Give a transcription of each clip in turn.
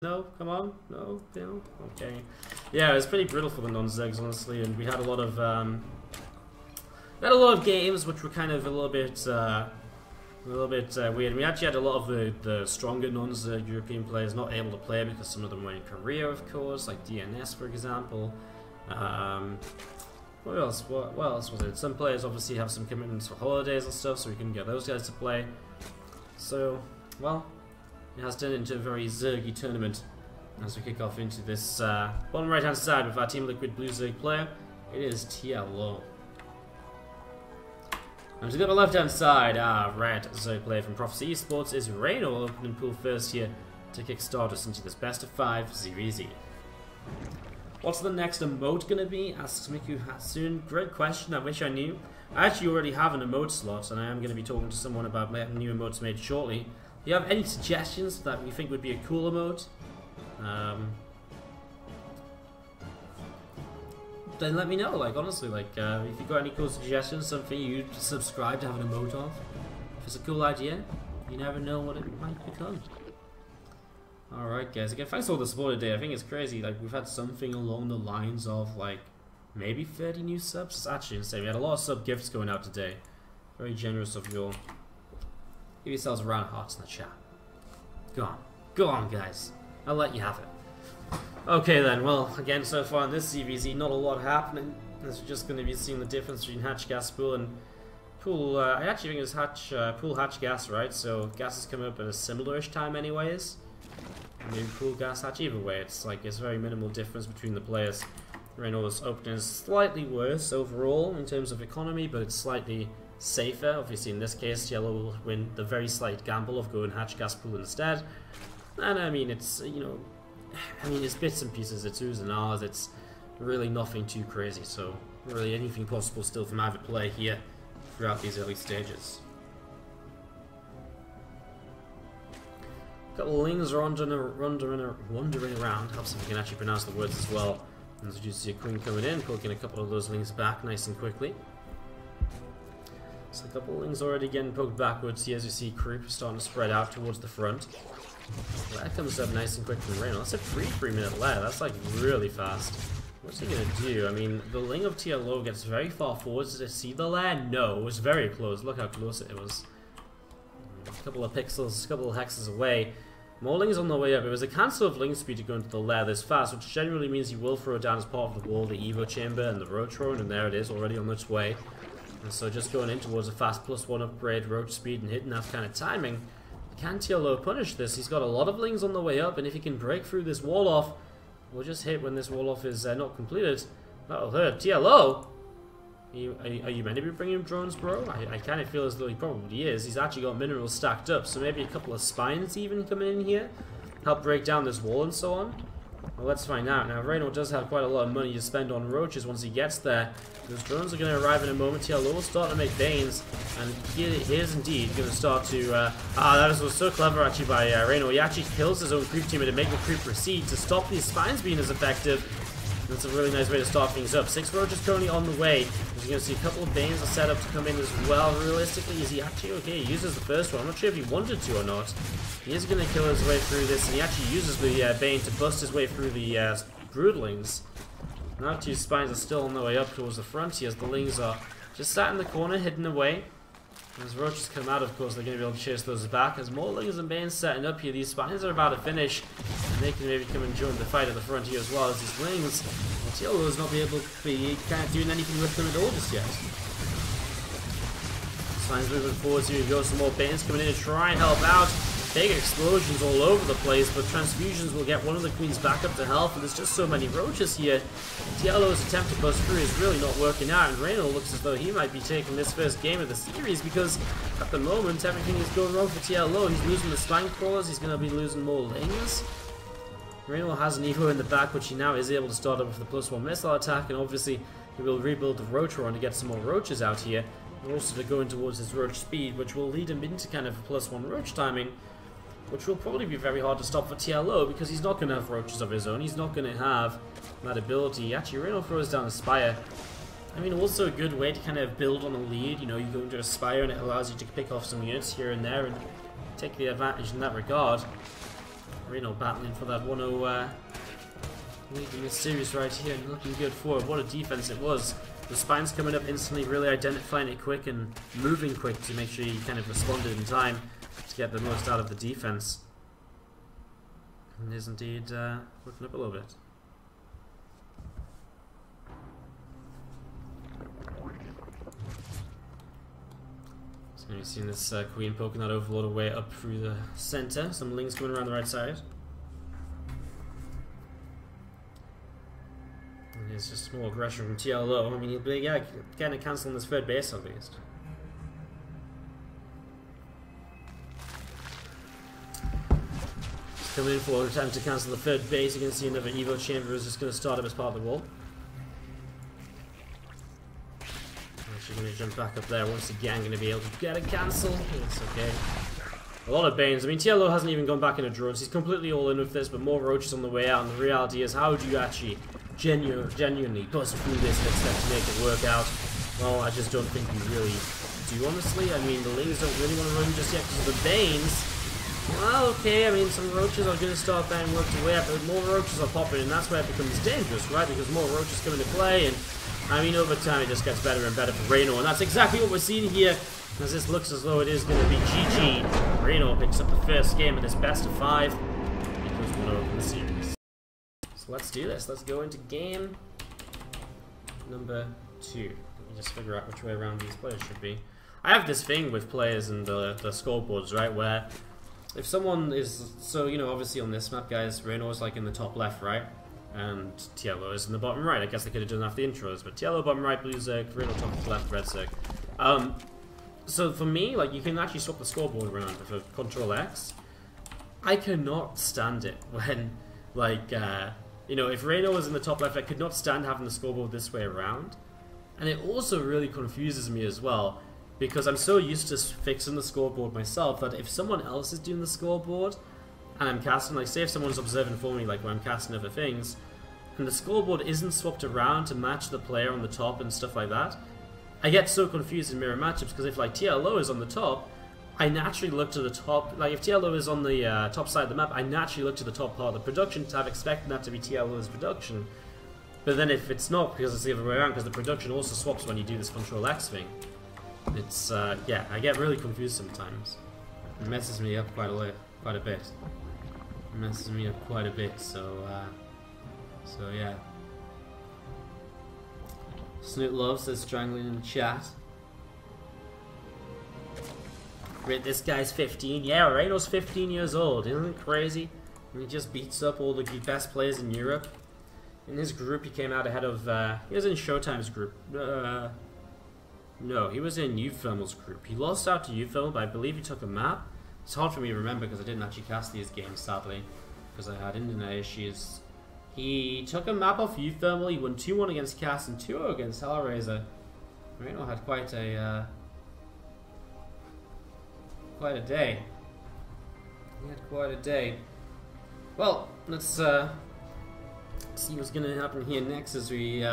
No, come on, no, okay. Yeah, it was pretty brutal for the non-Zegs, honestly, and we had a lot of games which were kind of a little bit weird. We actually had a lot of the stronger non-European players not able to play because some of them were in Korea, of course, like DNS, for example. What else? What else was it? Some players obviously have some commitments for holidays and stuff, so we couldn't get those guys to play. So, well. It has turned into a very zergy tournament as we kick off into this bottom right hand side with our Team Liquid Blue Zerg player. It is TLO. And to the left hand side, our red Zerg player from Prophecy Esports is Reynor, opening pool first here to kickstart us into this best of 5 ZvZ. What's the next emote going to be? Asks Miku Hatsune. Great question, I wish I knew. I actually already have an emote slot, and I am going to be talking to someone about new emotes made shortly. Do you have any suggestions that you think would be a cool emote? Then let me know, like, honestly, like, if you've got any cool suggestions, something you'd subscribe to have an emote of. If it's a cool idea, you never know what it might become. Alright guys, again, thanks for all the support today. I think it's crazy, like, we've had something along the lines of, like, maybe 30 new subs. It's actually insane. We had a lot of sub gifts going out today. Very generous of you all. Give yourselves a round of hearts in the chat. Go on guys, I'll let you have it. Okay then, well, again, so far in this ZvZ, not a lot happening. As we're just going to be seeing the difference between hatch, gas, pool, and pool. I actually think it's hatch, pool, hatch, gas, right? So gas is coming up at a similar-ish time anyways. Maybe pool, gas, hatch, either way, it's like, it's very minimal difference between the players. Reynor's opening is slightly worse overall in terms of economy, but it's slightly safer. Obviously in this case TLO will win the very slight gamble of going hatch, gas, pool instead. And I mean, it's, you know, I mean, it's bits and pieces, it's oohs and ahs, it's really nothing too crazy, so really anything possible still from avid play here throughout these early stages. A couple of lings are wandering around, helps if you can actually pronounce the words as well. And as you see a queen coming in, poking a couple of those lings back nice and quickly. So a couple of lings already getting poked backwards here as you see creep starting to spread out towards the front. That comes up nice and quick from Reynor. That's a 3-minute lair. That's like really fast. What's he gonna do? I mean, the ling of TLO gets very far forwards. Did it see the lair? No, it was very close. Look how close it was. A couple of pixels, a couple of hexes away. More lings on the way up. It was a cancel of ling speed to go into the lair this fast, which generally means you will throw it down as part of the wall, the Evo chamber, and the roach drone, and there it is, already on its way. And so just going in towards a fast +1 upgrade, roach speed, and hitting that kind of timing. Can TLO punish this? He's got a lot of lings on the way up, and if he can break through this wall off, we'll just hit when this wall off is not completed. That'll hurt. TLO? Are you meant to be bringing drones, bro? I kind of feel as though he probably is. He's actually got minerals stacked up, so maybe a couple of spines even coming in here. Help break down this wall and so on. Well, let's find out. Now, Reynor does have quite a lot of money to spend on roaches once he gets there. Those drones are going to arrive in a moment. TLO will start to make veins, and he is indeed going to start to... that was so clever actually by Reynor. He actually kills his own creep teamer to make the creep recede to stop these spines being as effective. That's a really nice way to start things up. 6 roaches currently on the way. You're going to see a couple of banes are set up to come in as well. Realistically, is he actually okay? He uses the first one. I'm not sure if he wanted to or not. He is going to kill his way through this, and he actually uses the bane to bust his way through the broodlings. Now 2 spines are still on the way up towards the front here, as the lings are just sat in the corner, hidden away. As roaches come out, of course, they're going to be able to chase those back. As more lings and banes setting up here, these spines are about to finish, and they can maybe come and join the fight at the front here as well as these lings. Well, TLO is not be able to be kind of doing anything with them at all just yet. Spines moving forward, so you go some more banes coming in to try and help out. Big explosions all over the place, but transfusions will get one of the queens back up to health, and there's just so many roaches here. TLO's attempt to bust through is really not working out, and Reynor looks as though he might be taking this first game of the series, because at the moment everything is going wrong for TLO. He's losing the spine crawlers, he's going to be losing more lings. Reynor has an Evo in the back, which he now is able to start up with the +1 missile attack, and obviously he will rebuild the roach run to get some more roaches out here, and also to go in towards his roach speed, which will lead him into kind of a +1 roach timing, which will probably be very hard to stop for TLO, because he's not going to have roaches of his own. He's not going to have that ability. Actually, Reynor throws down a Spire. I mean, also a good way to kind of build on a lead. You know, you go into a Spire and it allows you to pick off some units here and there and take the advantage in that regard. Reynor battling for that 1-0 lead in this series right here, and looking good for it. What a defense it was. The spines coming up instantly, really identifying it quick and moving quick to make sure you kind of responded in time to get the most out of the defense. And is indeed looking up a little bit. So you've seen this queen poking that overlord away up through the center. Some lings coming around the right side. And here's just more aggression from TLO. I mean, he'll be getting a cancel on this third base at least. Coming in for attempt to cancel the third base. You can see another Evo chamber is just going to start up as part of the wall. Actually going to jump back up there once again, going to be able to get a cancel. It's okay. A lot of Banes. I mean, TLO hasn't even gone back into drones. He's completely all in with this, but more roaches on the way out. And the reality is, how do you actually genuinely bust through this and expect to make it work out? Well, I just don't think you really do, honestly. I mean, the Lings don't really want to run just yet because of the Banes. Well, okay, I mean, some roaches are going to start being worked away up, but more roaches are popping, and that's where it becomes dangerous, right? Because more roaches come into play, and I mean, over time it just gets better and better for Reynor, and that's exactly what we're seeing here, as this looks as though it is going to be GG. Reynor picks up the first game of this best of 5, equals 1-0 in the series. So let's do this. Let's go into game number 2. Let me just figure out which way around these players should be. I have this thing with players and the scoreboards, right, where if someone is, so, you know, obviously on this map, guys, Reynor is like in the top left, right? And TLO is in the bottom right. I guess I could have done after the intros, but TLO bottom right, blue Zerg, Reynor top left, red Zerg. So for me, like, you can actually swap the scoreboard around with a Control X. I cannot stand it when, like, you know, if Reynor was in the top left, I could not stand having the scoreboard this way around. And it also really confuses me as well, because I'm so used to fixing the scoreboard myself that if someone else is doing the scoreboard and I'm casting, like say if someone's observing for me, like when I'm casting other things, and the scoreboard isn't swapped around to match the player on the top and stuff like that, I get so confused in mirror matchups, because if like TLO is on the top, I naturally look to the top, like if TLO is on the top side of the map, I naturally look to the top part of the production tab, expecting that to be TLO's production. But then if it's not, because it's the other way around, because the production also swaps when you do this Control X thing. It's, yeah, I get really confused sometimes. It messes me up quite a bit. It messes me up quite a bit, so yeah. Snoot Love says strangling in the chat. Great, this guy's 15. Yeah, Reynor's 15 years old. Isn't it crazy? And he just beats up all the best players in Europe. In his group, he came out ahead of, he was in Showtime's group. No, he was in Uthermal's group. He lost out to Uthermal, but I believe he took a map. It's hard for me to remember because I didn't actually cast these games, sadly, because I had internet issues. He took a map off Uthermal. He won 2-1 against Cass and 2-0 against Hellraiser. Reynor had quite a day. He had quite a day. Well, let's see what's going to happen here next as we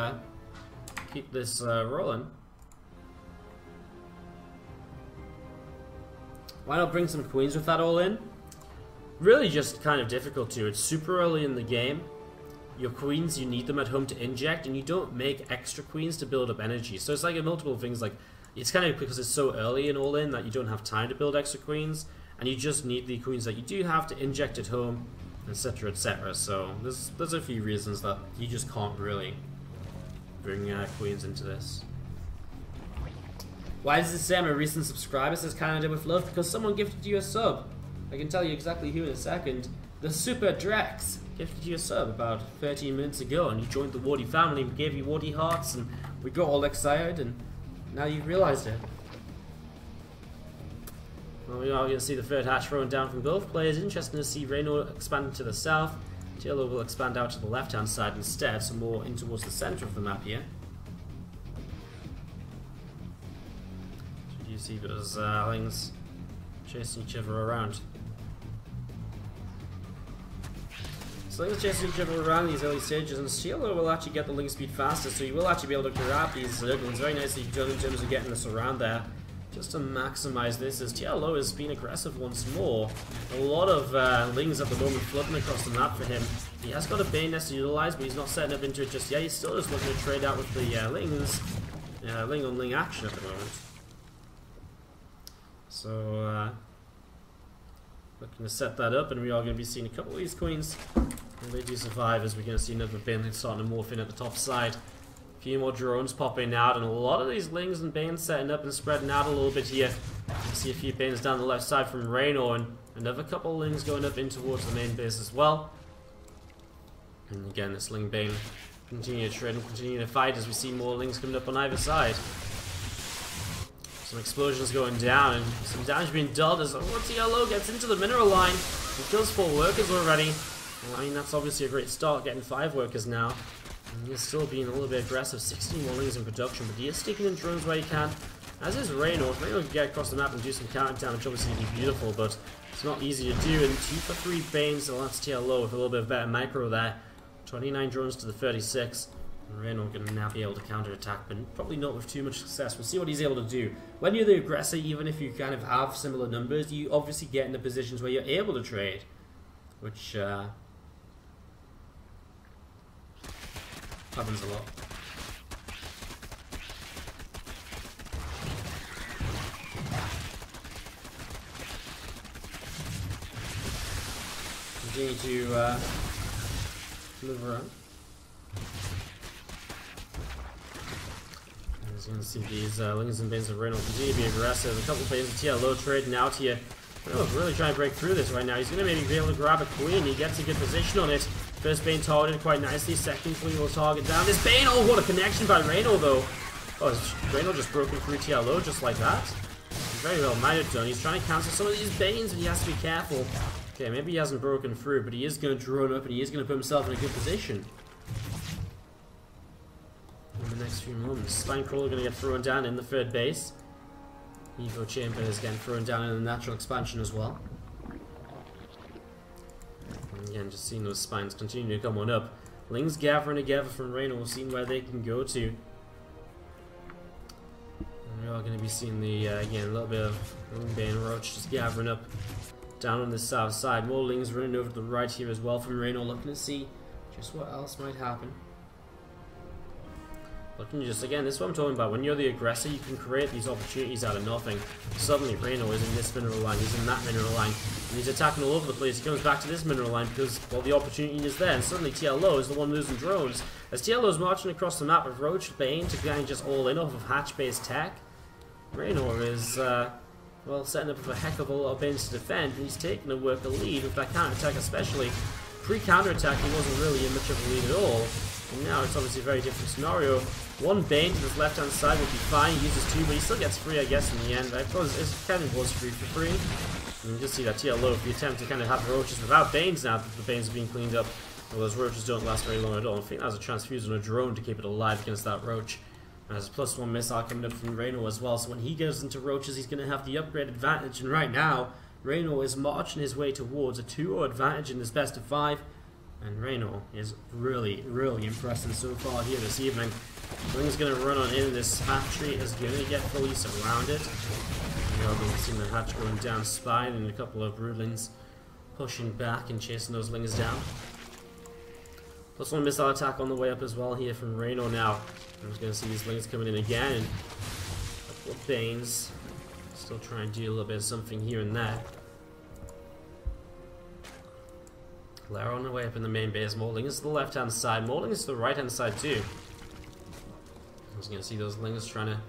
keep this rolling. Why not bring some queens with that all in? Really just kind of difficult to. It's super early in the game. Your queens, you need them at home to inject, and you don't make extra queens to build up energy. So it's like multiple things, like, it's kind of because it's so early in all in that you don't have time to build extra queens, and you just need the queens that you do have to inject at home, etc, etc. So there's a few reasons that you just can't really bring queens into this. Why does it say I'm a recent subscriber? It says Canada with love because someone gifted you a sub. I can tell you exactly who in a second. The Super Drex gifted you a sub about 13 minutes ago, and you joined the Wardy family. We gave you Wardy hearts, and we got all excited, and now you've realized it. Well, we are going to see the third hatch thrown down from both players. Interesting to see Reynor expanding to the south. TLO will expand out to the left-hand side instead, so more in towards the center of the map here. You see those things chasing each other around. So things chasing each other around these early stages, and TLO will actually get the link speed faster, so you will actually be able to grab these Zerglings very nicely done in terms of getting this around there. just to maximize this, as TLO is being aggressive once more. A lot of Lings at the moment floating across the map for him. He has got a Bane nest to utilize, but he's not setting up into it just yet. He's still just looking to trade out with the Lings. Ling on Ling action at the moment. So, looking to set that up, and we are going to be seeing a couple of these queens. And they do survive, as we're going to see another Bane starting to morph in at the top side. A few more drones popping out, and a lot of these Lings and Banes setting up and spreading out a little bit here. You can see a few Banes down the left side from Reynor, and another couple of Lings going up in towards the main base as well. And again, this Ling Bane continue to trade and continue to fight as we see more Lings coming up on either side. Some explosions going down, and some damage being dealt as TLO gets into the mineral line. He kills 4 workers already. Well, I mean, that's obviously a great start, getting 5 workers now. And he's still being a little bit aggressive, 16 more Lings in production, but he is sticking in drones where he can. As is Reynor. If Reynor can get across the map and do some counter damage, obviously it'd be beautiful, but it's not easy to do. And 2 for 3 Banes, so that's TLO with a little bit of better micro there. 29 drones to the 36. And Reynor going to now be able to counter-attack, but probably not with too much success. We'll see what he's able to do. When you're the aggressor, even if you kind of have similar numbers, you obviously get into positions where you're able to trade, which happens a lot. Continue to move around. As you can see, these Lings and Banes of Reynor continue to be aggressive. A couple of Banes of TLO trading out here. Reynor really trying to break through this right now. He's going to maybe be able to grab a Queen. He gets a good position on it. First Bane targeted quite nicely. Second Queen will target down this Bane. Oh, what a connection by Reynor, though. Oh, is Reynor just broken through TLO just like that? Very well might have done. He's trying to cancel some of these Banes, and he has to be careful. Okay, maybe he hasn't broken through, but he is going to drone up, and he is going to put himself in a good position in the next few moments. Spinecrawler going to get thrown down in the 3rd base. Evo Chamber is getting thrown down in the natural expansion as well. And again, just seeing those spines continue to come on up. Lings gathering together from Reynor, seeing where they can go to. And we are going to be seeing the, again, a little bit of Bane Roach just gathering up down on the south side. More Lings running over to the right here as well from Reynor, looking to see just what else might happen. Looking just, again, this is what I'm talking about. When you're the aggressor, you can create these opportunities out of nothing. Suddenly, Reynor is in this mineral line, he's in that mineral line, and he's attacking all over the place. He comes back to this mineral line because, well, the opportunity is there, and suddenly TLO is the one losing drones. As TLO is marching across the map with Roach, Bane to kind of just all in off of hatch-based tech, Reynor is, well, setting up with a heck of a lot of Banes to defend, and he's taking a worker lead with that counter-attack especially. Pre-counter-attack, he wasn't really in much of a lead at all. And now it's obviously a very different scenario. 1 Bane to his left-hand side would be fine. He uses 2, but he still gets 3, I guess, in the end. I suppose it kind of was 3 for 3. And you can just see that TLO, if you attempt to kind of have Roaches without Banes now that the Banes are being cleaned up, well, those Roaches don't last very long at all. I think that was a transfuse on a drone to keep it alive against that Roach. And there's a +1 missile coming up from Reynor as well, so when he goes into Roaches, he's going to have the upgrade advantage. And right now, Reynor is marching his way towards a 2-0 advantage in this best of 5. And Reynor is really, really impressive so far here this evening. Ling's going to run on in. This hatch tree is going to get fully surrounded. We are going to see the hatch going down Spine and a couple of Broodlings pushing back and chasing those Lings down. +1 missile attack on the way up as well here from Reynor now. I'm just going to see these Lings coming in again. And a couple of Banes. Still trying to do a little bit of something here and there. Lara on the way up in the main base. More Lings to the left-hand side. More Lings to the right-hand side too. I'm just going to see those Lings trying to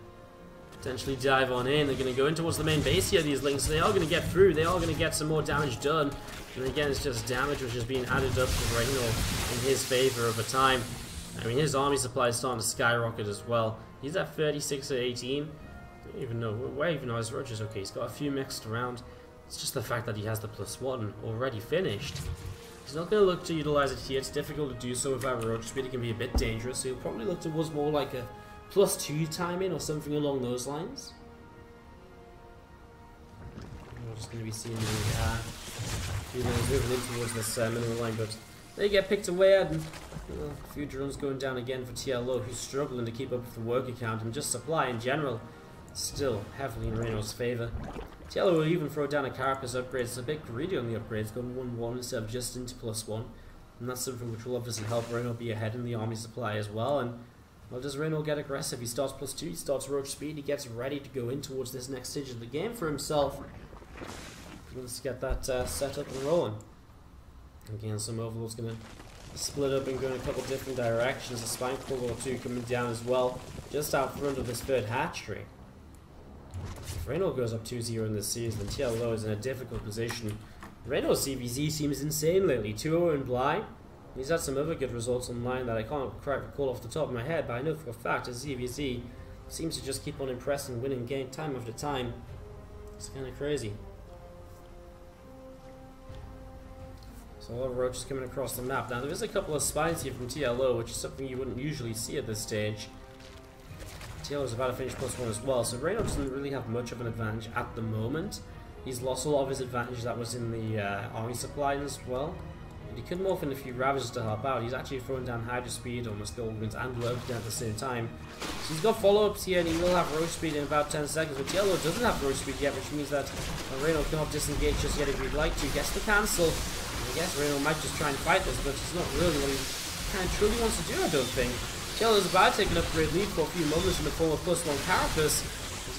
potentially dive on in. They're going to go in towards the main base here, these Lings. So they are going to get through. They are going to get some more damage done. And again, it's just damage which is being added up to Reynor in his favor over time. I mean, his army supply is starting to skyrocket as well. He's at 36 at 18. I don't even know. Where even are his Roaches? Okay, he's got a few mixed around. It's just the fact that he has the +1 already finished. He's not going to look to utilize it here. It's difficult to do so without Roach speed. It can be a bit dangerous. So he'll probably look towards more like a +2 timing or something along those lines. We're just going to be seeing the few Lings moving in towards this mineral line, but they get picked away at, and a few drones going down again for TLO, who's struggling to keep up with the worker count and just supply in general. still heavily in Reynor's favour. TLO will even throw down a Carapace upgrade. It's a bit greedy on the upgrades, going 1-1 instead of just into +1. And that's something which will obviously help Reynor be ahead in the army supply as well. And well, does Reynor get aggressive? He starts +2, he starts Roach speed, he gets ready to go in towards this next stage of the game for himself. Let's get that set up and rolling. Again, some Overlord's going to split up and go in a couple different directions. A Spine Crawler or two coming down as well, just out front of this third hatchery. If Reynor goes up 2-0 in this series, then TLO is in a difficult position. Reynor's ZvZ seems insane lately. 2-0 in Bly. He's had some other good results online that I can't quite recall off the top of my head, but I know for a fact his ZvZ seems to just keep on impressing, winning game time after time. It's kind of crazy. So a lot of roaches coming across the map. Now there is a couple of spines here from TLO, which is something you wouldn't usually see at this stage. TLO is about to finish +1 as well, so Reynor doesn't really have much of an advantage at the moment. He's lost a lot of his advantage that was in the army supply as well. But he could morph in a few Ravagers to help out. He's actually throwing down Hydra Speed, almost Goldwings and Lurk down at the same time. So he's got follow-ups here, and he will have Roach Speed in about 10 seconds. But TLO doesn't have Roach Speed yet, which means that Reynor cannot disengage just yet if he'd like to. Gets the cancel. I guess Reynor might just try and fight this, but it's not really what he kind of truly wants to do, I don't think. TLO is about to take an upgrade lead for a few moments in the form of +1 Carapace.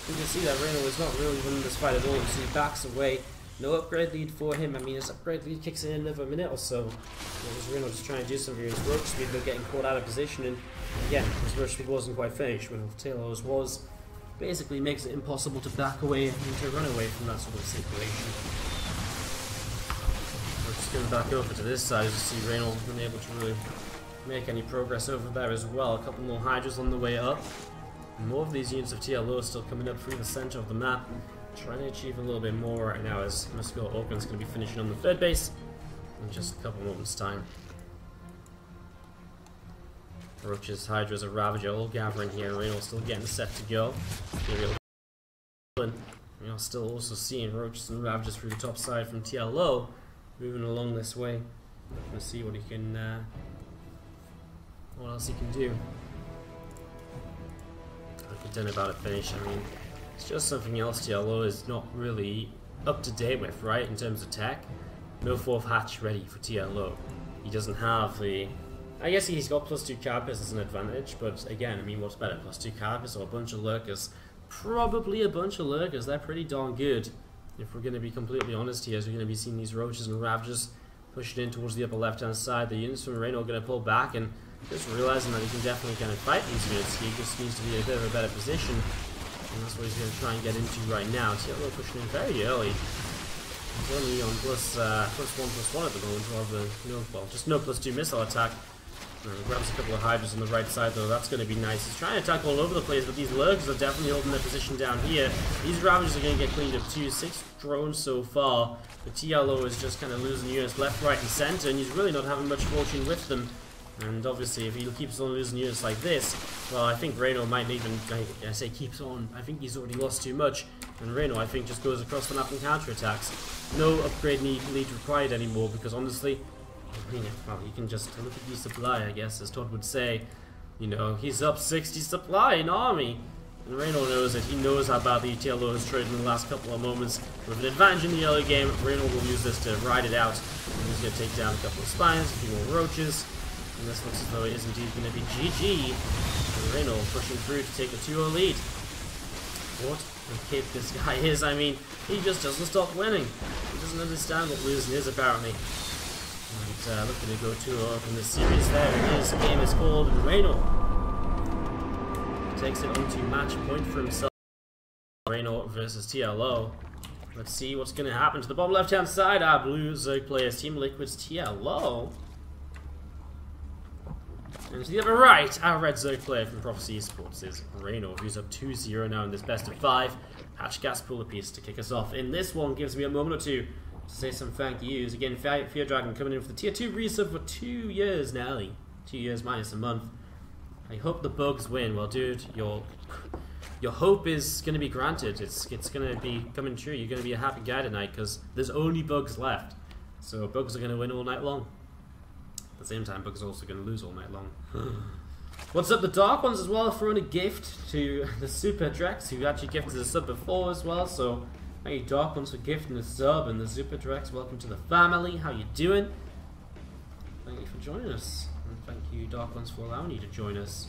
You can see that Reynor is not really winning this fight at all, so he backs away. No upgrade lead for him. I mean, his upgrade lead kicks in another minute or so. Reynor just trying to do something with his Roach Speed, but getting caught out of position, and again, his Roach Speed wasn't quite finished, when TLO's was. Basically makes it impossible to back away and to run away from that sort of situation. We're just going back over to this side, as you see Reynor unable to really make any progress over there as well. A couple more Hydras on the way up. More of these units of TLO are still coming up through the center of the map, trying to achieve a little bit more right now, as Muscular Organ's going to be finishing on the third base in just a couple moments' time. Roaches, Hydras, and Ravager all gathering here. Reynor still getting set to go. We're still also seeing Roaches and Ravagers through the top side from TLO, moving along this way. Let's see what he can, what else he can do. Done about a finish. I mean, it's just something else TLO is not really up to date with, right, in terms of tech. No 4th hatch ready for TLO. He doesn't have the... I guess he's got +2 Carapace as an advantage, but again, I mean, what's better, +2 Carapace or a bunch of Lurkers? Probably a bunch of Lurkers. They're pretty darn good. If we're going to be completely honest here, as we're going to be seeing these Roaches and Ravagers pushing in towards the upper left-hand side. The units from Reynor are going to pull back, and just realizing that he can definitely kind of fight these units. He just needs to be in a bit of a better position, and that's what he's going to try and get into right now. TLO pushing in very early. He's only on +1/+1 at the moment, rather than just no +2 missile attack. Grabs a couple of Hydras on the right side, though. That's going to be nice. He's trying to attack all over the place, but these Lurkers are definitely holding their position down here. These Ravagers are going to get cleaned up too. 6 drones so far. The TLO is just kind of losing units left, right, and center, and he's really not having much fortune with them. And obviously, if he keeps on losing units like this, well, I think Reynor might even, I say keeps on, I think he's already lost too much. And Reynor, I think, just goes across the map and counterattacks. No upgrade lead required anymore, because honestly, I mean, well, you can just look at the supply, I guess, as Todd would say. You know, he's up 60 supply in army. And Reynor knows it. He knows how badly TLO has traded in the last couple of moments. With an advantage in the early game, Reynor will use this to ride it out. And he's going to take down a couple of spines, a few more roaches. And this looks as though it is indeed going to be GG. And Reynor pushing through to take a 2-0 lead. What a kid this guy is. I mean, he just doesn't stop winning. He doesn't understand what losing is, apparently. And looking to go 2-0 in this series there. And his game is called Reynor. Takes it onto match point for himself. Reynor versus TLO. Let's see what's going to happen to the bottom left-hand side. Our blue Zerg players, Team Liquid's TLO. And to the other right, our red Zerg player from Prophecy Esports is Reynor, who's up 2-0 now in this best of 5. Hatch gas pull a piece to kick us off. In this one, gives me a moment or two to say some thank yous. Again, Fear Dragon coming in for the Tier 2 resub for 2 years now. 2 years minus a month. I hope the bugs win. Well, dude, your hope is going to be granted. It's going to be coming true. You're going to be a happy guy tonight because there's only bugs left. So bugs are going to win all night long. At the same time, bugs are also going to lose all night long. What's up, the Dark Ones as well, throwing a gift to the Super Drex, who actually gifted a sub before as well, so thank you Dark Ones for gifting the sub, and the Super Drex, welcome to the family, how you doing? Thank you for joining us, and thank you Dark Ones for allowing you to join us.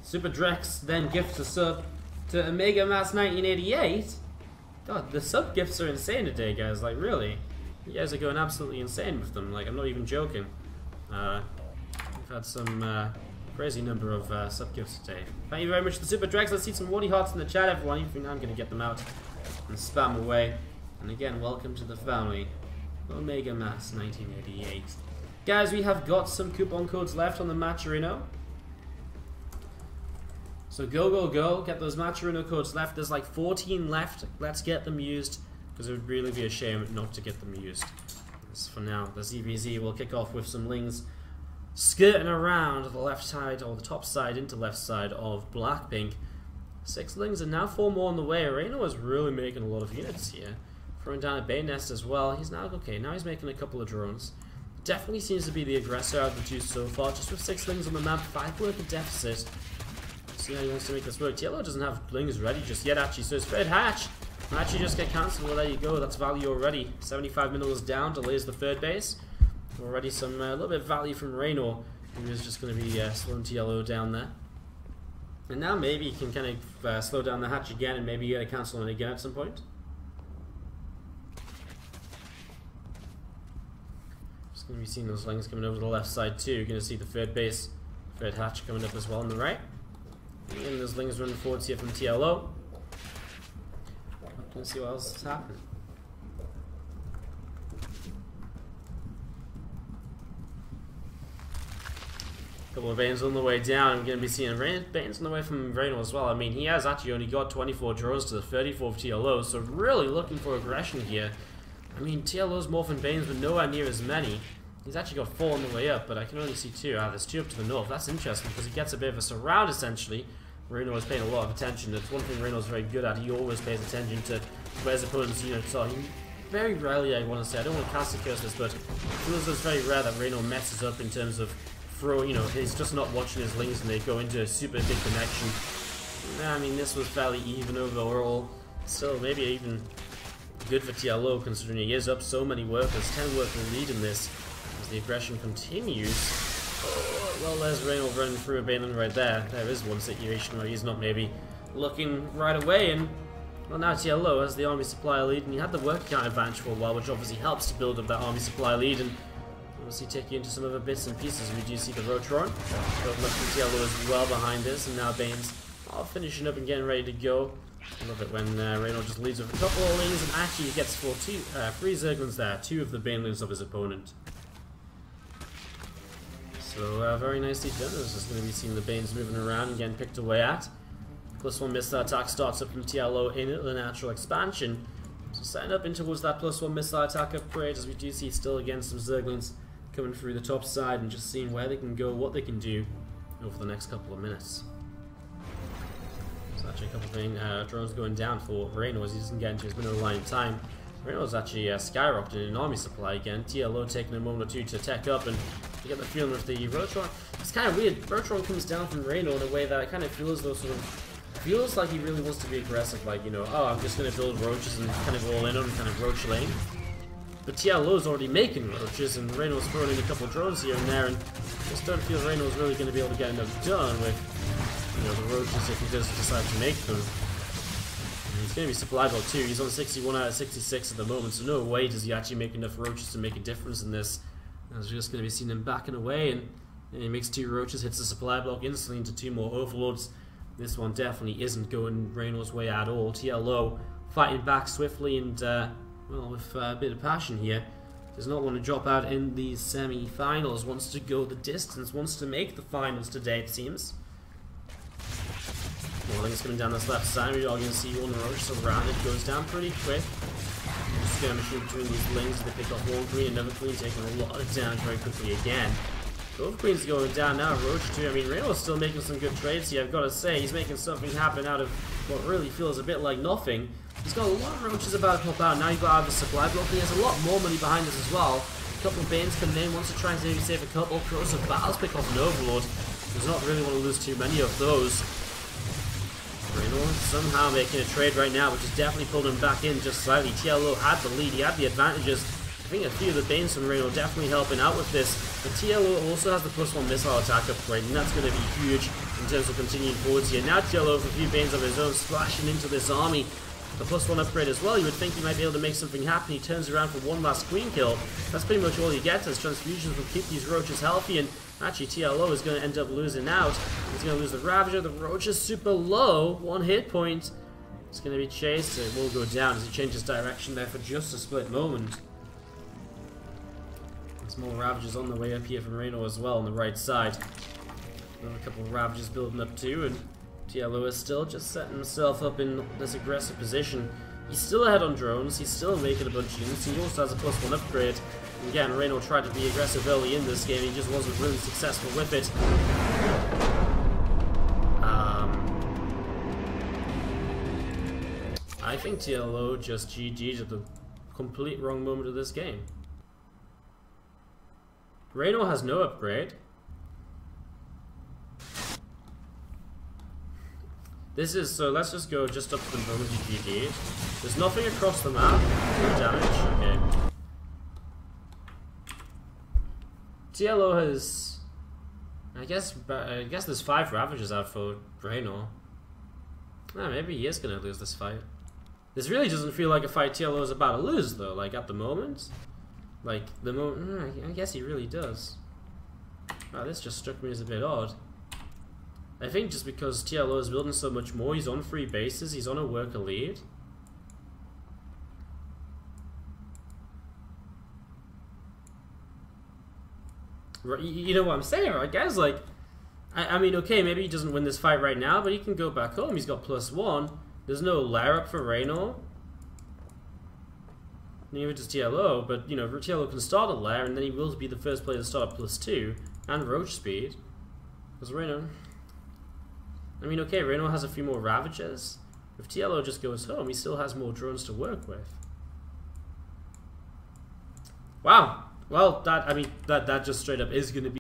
Super Drex then gifts a sub to Omega Mass 1988. God, the sub gifts are insane today, guys, like really. You guys are going absolutely insane with them, like I'm not even joking. We've had some crazy number of sub gifts today. Thank you very much to the Super Drex. Let's see some Wardy hearts in the chat, everyone. Even I'm going to get them out and spam away. And again, welcome to the family. Omega Mass 1988. Guys, we have got some coupon codes left on the Matcherino. So go, get those Matcherino codes left. There's like 14 left. Let's get them used, because it would really be a shame not to get them used. As for now, the ZvZ will kick off with some lings skirting around the left side, or the top side into left side of Blackpink. 6 lings and now 4 more on the way. Reynor is really making a lot of units here. Throwing down a Bay Nest as well. He's now, okay, now he's making a couple of drones. Definitely seems to be the aggressor out of the two so far, just with 6 lings on the map, 5 worker deficit. See how he wants to make this work. TLO doesn't have lings ready just yet, actually, so his third hatch might actually just get cancelled. Well, there you go, that's value already. 75 minerals down, delays the third base. Already some a little bit of value from Reynor, who is just going to be slowing TLO down there. And now maybe he can kind of slow down the hatch again and maybe cancel it again at some point. Just going to be seeing those lings coming over the left side too. You're going to see the third base, third hatch coming up as well on the right. And those lings running forwards here from TLO. Let's see what else is happening. Couple of Banes on the way down. We're going to be seeing Banes on the way from Reynor as well. I mean, he has actually only got 24 drones to the 34 of TLO, so really looking for aggression here. I mean, TLO's morphing Banes, but nowhere near as many. He's actually got 4 on the way up, but I can only see 2. Ah, there's 2 up to the north. That's interesting, because he gets a bit of a surround, essentially. Reynor is paying a lot of attention. That's one thing Reynor's very good at. He always pays attention to where his opponent's units are. He very rarely, I want to say, I don't want to cast a curse this, but it feels it's very rare that Reynor messes up in terms of he's just not watching his lings and they go into a super big connection. I mean, this was fairly even overall. Still, maybe even good for TLO, considering he is up so many workers. 10 worker lead in this as the aggression continues. Oh, well, there's Reynor running through a Baneland right there. There is one situation where he's not maybe looking right away, and well, now TLO has the army supply lead, and he had the worker count advantage for a while, which obviously helps to build up that army supply lead, and obviously take you into some other bits and pieces. We do see the Rotron, but much from TLO is well behind this, and now Banes are finishing up and getting ready to go. I love it when Reynor just leads with a couple of lings, and actually he gets 3 Zerglings there, 2 of the Banelings of his opponent. So very nicely done. There's just going to be seeing the Banes moving around and getting picked away at. +1 missile attack starts up from TLO in the natural expansion. So setting up in towards that +1 missile attack upgrade, as we do see still again some Zerglings coming through the top side and just seeing where they can go, what they can do over the next couple of minutes. There's actually a couple of drones going down for Reynor as he doesn't get into his mineral line in time. Reynor's actually skyrocketing in army supply again. TLO taking a moment or two to tech up, and you get the feeling with the Rotron. It's kind of weird. Rotron comes down from Reynor in a way that I kind of feel as though feels like he really wants to be aggressive, like, you know, oh, I'm just going to build roaches and kind of all in on kind of roach lane. But TLO's already making roaches, and Reynor's throwing in a couple drones here and there, and I just don't feel Reynor's really going to be able to get enough done with, you know, the roaches if he does decide to make them. And he's going to be supply block too. He's on 61 out of 66 at the moment, so no way does he actually make enough roaches to make a difference in this. I was just going to be seeing him backing away, and he makes 2 roaches, hits the supply block instantly into 2 more overlords. This one definitely isn't going Reynor's way at all. TLO fighting back swiftly and, well, with a bit of passion here. Does not want to drop out in the semi-finals. Wants to go the distance. Wants to make the finals today, it seems. More lings coming down this left side. We are going to see one roach surrounded. Goes down pretty quick. Skirmishing between these lings. They pick up one queen, another queen, taking a lot of damage very quickly again. Both queens going down now, Roach too. I mean, Reynor's still making some good trades here, I've got to say. He's making something happen out of what really feels a bit like nothing. He's got a lot of roaches about to pop out. Now he's got out of the supply block. He has a lot more money behind us as well. A couple of Banes coming in, wants to try and maybe save a couple. Throws some battles, pick off an Overlord. Does not really want to lose too many of those. Reynor somehow making a trade right now, which has definitely pulled him back in just slightly. TLO had the lead, he had the advantages. I think a few of the Banes from Reynor definitely helping out with this. But TLO also has the +1 missile attack upgrade, and that's going to be huge in terms of continuing forwards here. Now TLO with a few Banes of his own splashing into this army. The +1 upgrade as well, you would think he might be able to make something happen. He turns around for one last queen kill. That's pretty much all he gets, as transfusions will keep these roaches healthy, and actually TLO is going to end up losing out. He's going to lose the Ravager. The Roach is super low, 1 hit point. It's going to be chased, it will go down as he changes direction there for just a split moment. There's more Ravagers on the way up here from Reynor as well on the right side. Another couple of Ravagers building up too, and TLO is still just setting himself up in this aggressive position. He's still ahead on drones, he's still making a bunch of units, he also has a +1 upgrade. And again, Reynor tried to be aggressive early in this game, he just wasn't really successful with it. I think TLO just GG'd at the complete wrong moment of this game. Reynor has no upgrade. This is, so let's just go just up to the moment you GG'd. There's nothing across the map, no damage, okay. TLO has, I guess there's 5 Ravagers out for Reynor. Ah, maybe he is gonna lose this fight. This really doesn't feel like a fight TLO is about to lose though, like at the moment. Like, the moment, I guess he really does. Wow, this just struck me as a bit odd. I think just because TLO is building so much more, he's on 3 bases, he's on a worker lead. You know what I'm saying, right guys? Like, I mean, okay, maybe he doesn't win this fight right now, but he can go back home, he's got +1. There's no lair up for Reynor. Neither does TLO, but, you know, TLO can start a lair, and then he will be the first player to start at +2, and Roach speed. Because Reynor... I mean, okay, Reynor has a few more Ravagers. If TLO just goes home, he still has more drones to work with. Wow. Well, that just straight up is going to be